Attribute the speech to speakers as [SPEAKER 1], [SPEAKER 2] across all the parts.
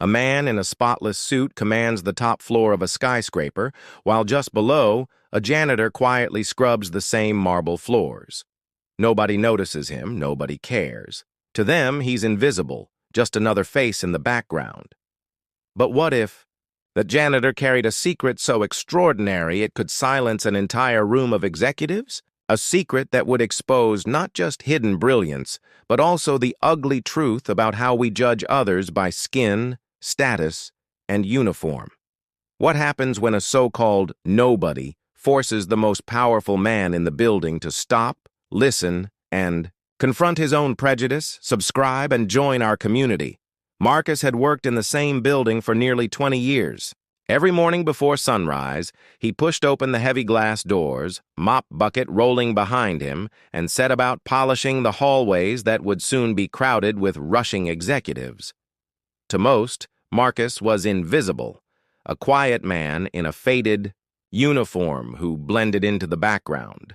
[SPEAKER 1] A man in a spotless suit commands the top floor of a skyscraper, while just below, a janitor quietly scrubs the same marble floors. Nobody notices him, nobody cares. To them, he's invisible, just another face in the background. But what if the janitor carried a secret so extraordinary it could silence an entire room of executives? A secret that would expose not just hidden brilliance, but also the ugly truth about how we judge others by skin, status, and uniform. What happens when a so-called nobody forces the most powerful man in the building to stop, listen, and confront his own prejudice, subscribe, and join our community? Marcus had worked in the same building for nearly 20 years. Every morning before sunrise, he pushed open the heavy glass doors, mop bucket rolling behind him, and set about polishing the hallways that would soon be crowded with rushing executives. To most, Marcus was invisible, a quiet man in a faded uniform who blended into the background.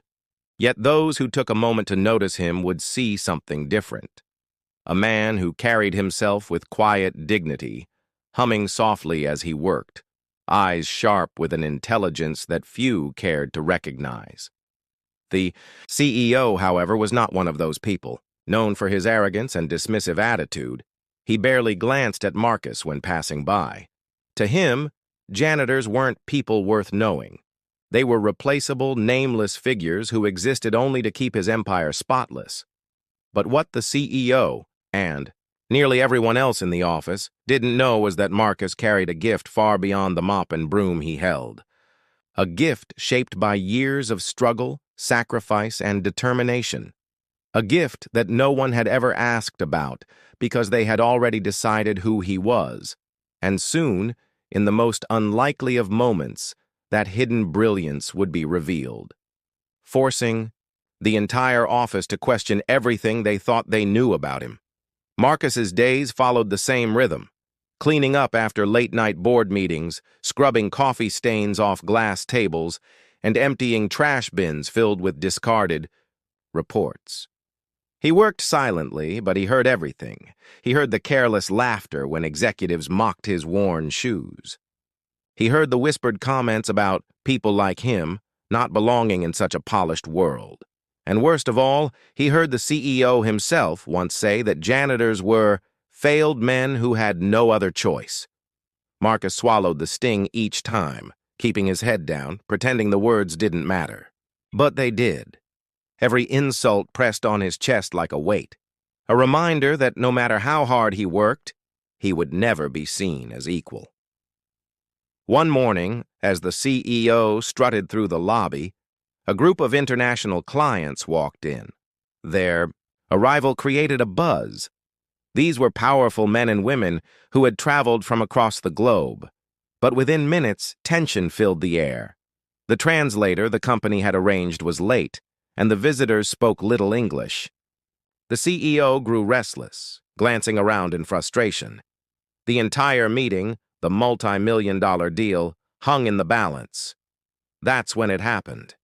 [SPEAKER 1] Yet those who took a moment to notice him would see something different. A man who carried himself with quiet dignity, humming softly as he worked, eyes sharp with an intelligence that few cared to recognize. The CEO, however, was not one of those people. Known for his arrogance and dismissive attitude, he barely glanced at Marcus when passing by. To him, janitors weren't people worth knowing. They were replaceable, nameless figures who existed only to keep his empire spotless. But what the CEO, and nearly everyone else in the office, didn't know was that Marcus carried a gift far beyond the mop and broom he held. A gift shaped by years of struggle, sacrifice, and determination. A gift that no one had ever asked about because they had already decided who he was. And soon, in the most unlikely of moments, that hidden brilliance would be revealed, forcing the entire office to question everything they thought they knew about him. Marcus's days followed the same rhythm, cleaning up after late-night board meetings, scrubbing coffee stains off glass tables, and emptying trash bins filled with discarded reports. He worked silently, but he heard everything. He heard the careless laughter when executives mocked his worn shoes. He heard the whispered comments about people like him not belonging in such a polished world. And worst of all, he heard the CEO himself once say that janitors were failed men who had no other choice. Marcus swallowed the sting each time, keeping his head down, pretending the words didn't matter. But they did. Every insult pressed on his chest like a weight, a reminder that no matter how hard he worked, he would never be seen as equal. One morning, as the CEO strutted through the lobby, a group of international clients walked in. Their arrival created a buzz. These were powerful men and women who had traveled from across the globe. But within minutes, tension filled the air. The translator the company had arranged was late, and the visitors spoke little English. The CEO grew restless, glancing around in frustration. The entire meeting, the multi-million-dollar deal, hung in the balance. That's when it happened.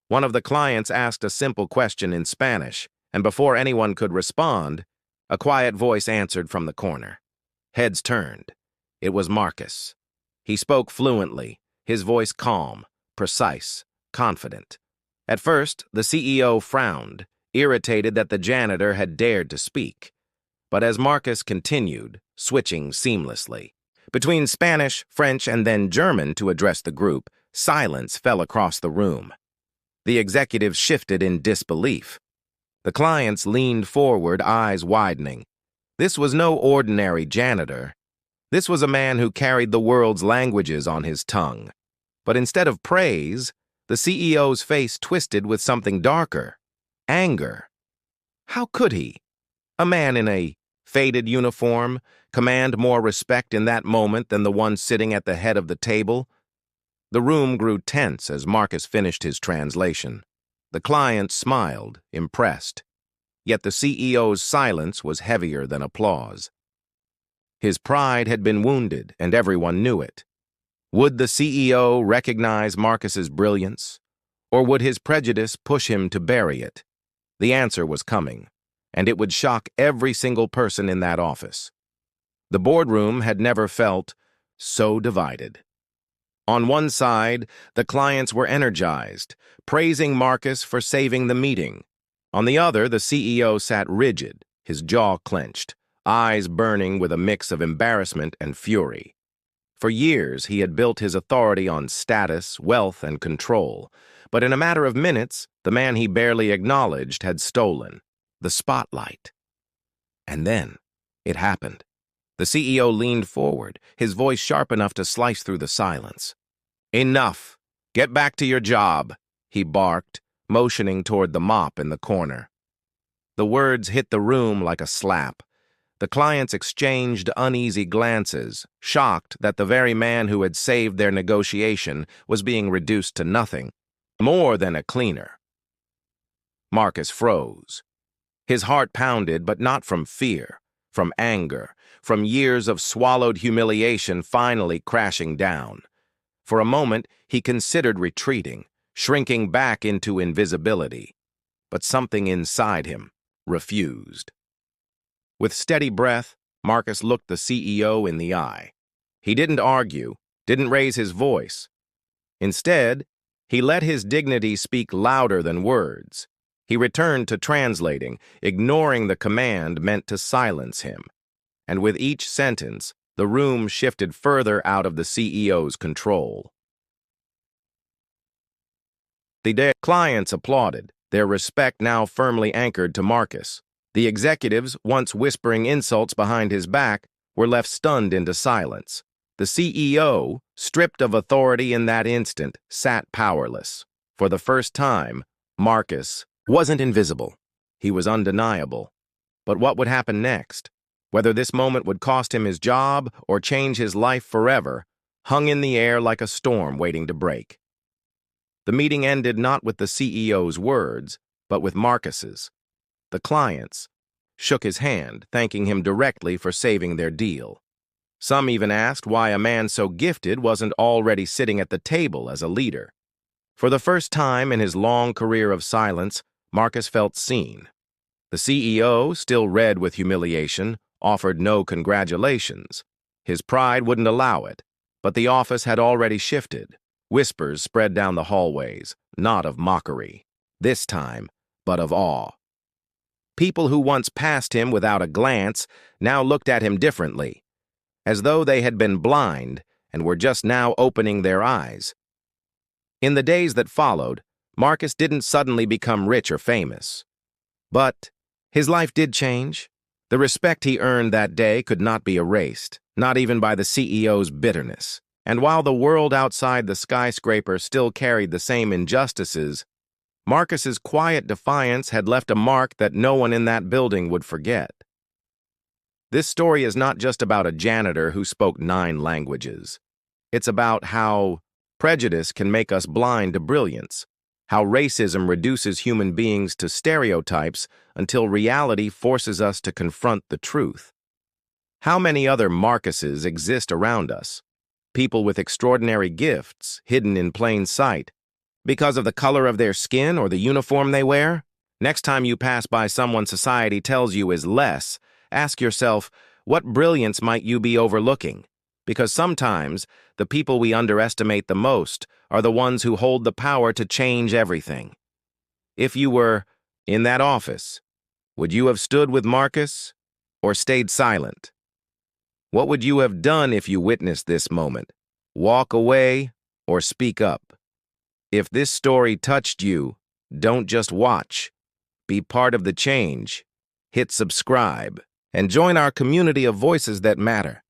[SPEAKER 1] One of the clients asked a simple question in Spanish, and before anyone could respond, a quiet voice answered from the corner. Heads turned. It was Marcus. He spoke fluently, his voice calm, precise, confident. At first, the CEO frowned, irritated that the janitor had dared to speak. But as Marcus continued, switching seamlessly between Spanish, French, and then German to address the group, silence fell across the room. The executives shifted in disbelief. The clients leaned forward, eyes widening. This was no ordinary janitor. This was a man who carried the world's languages on his tongue. But instead of praise, the CEO's face twisted with something darker, anger. How could he, a man in a faded uniform, command more respect in that moment than the one sitting at the head of the table? The room grew tense as Marcus finished his translation. The client smiled, impressed. Yet the CEO's silence was heavier than applause. His pride had been wounded, and everyone knew it. Would the CEO recognize Marcus's brilliance, or would his prejudice push him to bury it? The answer was coming, and it would shock every single person in that office. The boardroom had never felt so divided. On one side, the clients were energized, praising Marcus for saving the meeting. On the other, the CEO sat rigid, his jaw clenched, eyes burning with a mix of embarrassment and fury. For years, he had built his authority on status, wealth, and control, but in a matter of minutes, the man he barely acknowledged had stolen the spotlight. And then, it happened. The CEO leaned forward, his voice sharp enough to slice through the silence. "Enough! Get back to your job," he barked, motioning toward the mop in the corner. The words hit the room like a slap. The clients exchanged uneasy glances, shocked that the very man who had saved their negotiation was being reduced to nothing more than a cleaner. Marcus froze. His heart pounded, but not from fear, from anger, from years of swallowed humiliation finally crashing down. For a moment, he considered retreating, shrinking back into invisibility. But something inside him refused. With steady breath, Marcus looked the CEO in the eye. He didn't argue, didn't raise his voice. Instead, he let his dignity speak louder than words. He returned to translating, ignoring the command meant to silence him. And with each sentence, the room shifted further out of the CEO's control. The clients applauded, their respect now firmly anchored to Marcus. The executives, once whispering insults behind his back, were left stunned into silence. The CEO, stripped of authority in that instant, sat powerless. For the first time, Marcus wasn't invisible. He was undeniable. But what would happen next? Whether this moment would cost him his job or change his life forever, hung in the air like a storm waiting to break. The meeting ended not with the CEO's words, but with Marcus's. The clients shook his hand, thanking him directly for saving their deal. Some even asked why a man so gifted wasn't already sitting at the table as a leader. For the first time in his long career of silence, Marcus felt seen. The CEO, still red with humiliation, offered no congratulations. His pride wouldn't allow it, but the office had already shifted. Whispers spread down the hallways, not of mockery, this time, but of awe. People who once passed him without a glance now looked at him differently, as though they had been blind and were just now opening their eyes. In the days that followed, Marcus didn't suddenly become rich or famous. But his life did change. The respect he earned that day could not be erased, not even by the CEO's bitterness. And while the world outside the skyscraper still carried the same injustices, Marcus's quiet defiance had left a mark that no one in that building would forget. This story is not just about a janitor who spoke 9 languages. It's about how prejudice can make us blind to brilliance, how racism reduces human beings to stereotypes until reality forces us to confront the truth. How many other Marcuses exist around us? People with extraordinary gifts hidden in plain sight because of the color of their skin or the uniform they wear? Next time you pass by someone society tells you is less, ask yourself, what brilliance might you be overlooking? Because sometimes the people we underestimate the most are the ones who hold the power to change everything. If you were in that office, would you have stood with Marcus or stayed silent? What would you have done if you witnessed this moment? Walk away or speak up? If this story touched you, don't just watch. Be part of the change. Hit subscribe and join our community of voices that matter.